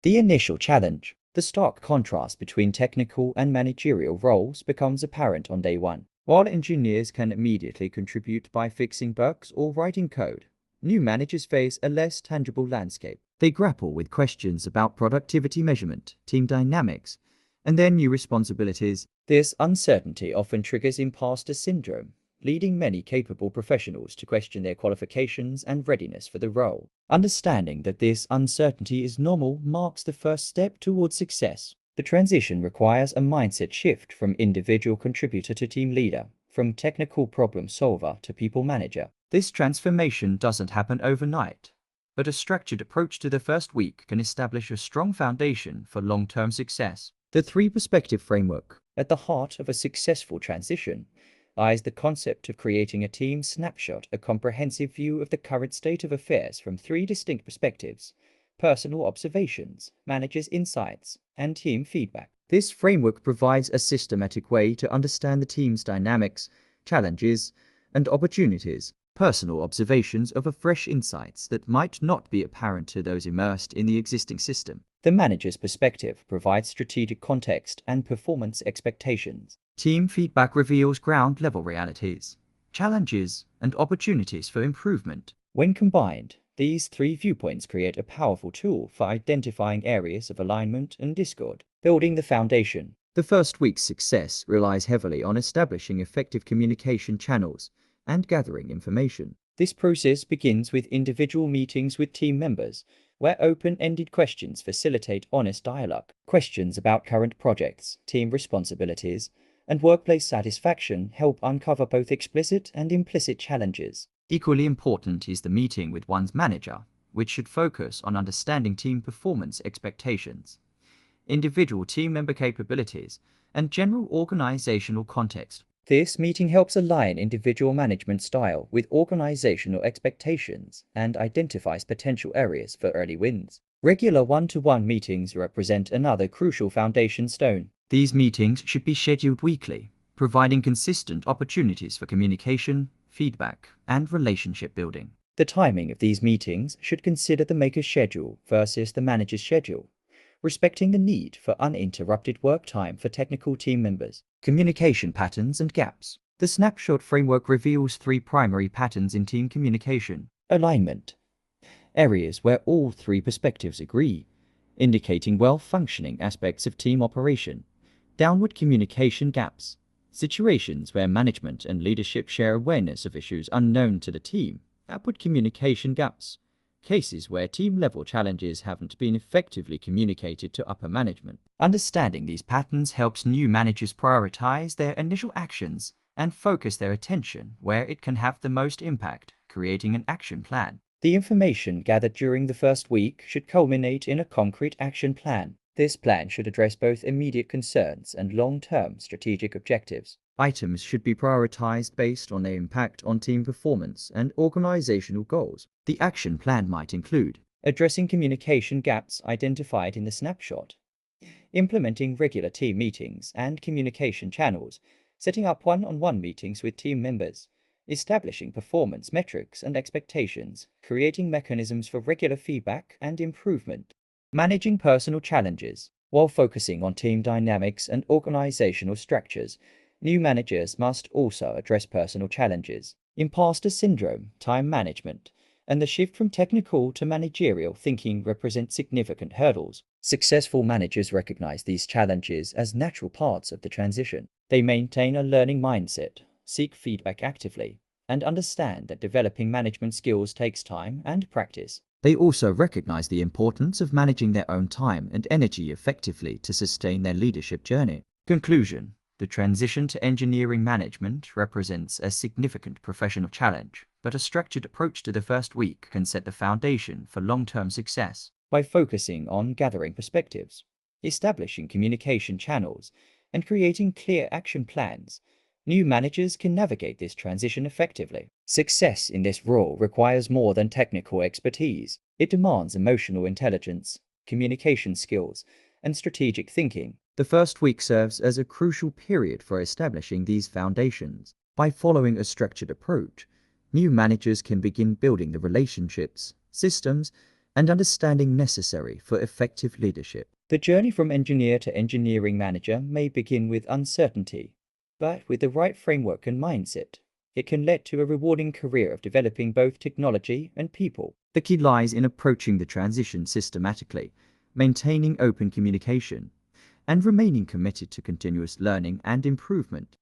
The initial challenge, the stark contrast between technical and managerial roles, becomes apparent on day one. While engineers can immediately contribute by fixing bugs or writing code, new managers face a less tangible landscape. They grapple with questions about productivity measurement, team dynamics, and their new responsibilities. This uncertainty often triggers imposter syndrome, leading many capable professionals to question their qualifications and readiness for the role. Understanding that this uncertainty is normal marks the first step towards success. The transition requires a mindset shift from individual contributor to team leader, from technical problem solver to people manager. This transformation doesn't happen overnight, but a structured approach to the first week can establish a strong foundation for long-term success. The three-perspective framework. At the heart of a successful transition lies the concept of creating a team snapshot, a comprehensive view of the current state of affairs from three distinct perspectives: personal observations, managers' insights, and team feedback. This framework provides a systematic way to understand the team's dynamics, challenges, and opportunities. Personal observations offer fresh insights that might not be apparent to those immersed in the existing system. The manager's perspective provides strategic context and performance expectations. Team feedback reveals ground-level realities, challenges, and opportunities for improvement. When combined, these three viewpoints create a powerful tool for identifying areas of alignment and discord. Building the foundation. The first week's success relies heavily on establishing effective communication channels and gathering information. This process begins with individual meetings with team members, where open-ended questions facilitate honest dialogue. Questions about current projects, team responsibilities, and workplace satisfaction help uncover both explicit and implicit challenges. Equally important is the meeting with one's manager, which should focus on understanding team performance expectations, individual team member capabilities, and general organizational context. This meeting helps align individual management style with organizational expectations and identifies potential areas for early wins. Regular one-to-one meetings represent another crucial foundation stone. These meetings should be scheduled weekly, providing consistent opportunities for communication, feedback, and relationship building. The timing of these meetings should consider the maker's schedule versus the manager's schedule, respecting the need for uninterrupted work time for technical team members. Communication patterns and gaps. The snapshot framework reveals three primary patterns in team communication. Alignment. Areas where all three perspectives agree, indicating well-functioning aspects of team operation. Downward communication gaps. Situations where management and leadership share awareness of issues unknown to the team. Upward communication gaps. Cases where team-level challenges haven't been effectively communicated to upper management. Understanding these patterns helps new managers prioritize their initial actions and focus their attention where it can have the most impact, creating an action plan. The information gathered during the first week should culminate in a concrete action plan. This plan should address both immediate concerns and long-term strategic objectives. Items should be prioritized based on their impact on team performance and organizational goals. The action plan might include addressing communication gaps identified in the snapshot, implementing regular team meetings and communication channels, setting up one-on-one meetings with team members, establishing performance metrics and expectations, creating mechanisms for regular feedback and improvement, managing personal challenges. While focusing on team dynamics and organizational structures, new managers must also address personal challenges. Imposter syndrome, time management, and the shift from technical to managerial thinking represent significant hurdles. Successful managers recognize these challenges as natural parts of the transition. They maintain a learning mindset, seek feedback actively, and understand that developing management skills takes time and practice. They also recognize the importance of managing their own time and energy effectively to sustain their leadership journey. Conclusion. The transition to engineering management represents a significant professional challenge, but a structured approach to the first week can set the foundation for long-term success. By focusing on gathering perspectives, establishing communication channels, and creating clear action plans, new managers can navigate this transition effectively. Success in this role requires more than technical expertise. It demands emotional intelligence, communication skills, and strategic thinking. The first week serves as a crucial period for establishing these foundations. By following a structured approach, new managers can begin building the relationships, systems, and understanding necessary for effective leadership. The journey from engineer to engineering manager may begin with uncertainty, but with the right framework and mindset, it can lead to a rewarding career of developing both technology and people. The key lies in approaching the transition systematically, maintaining open communication, and remaining committed to continuous learning and improvement.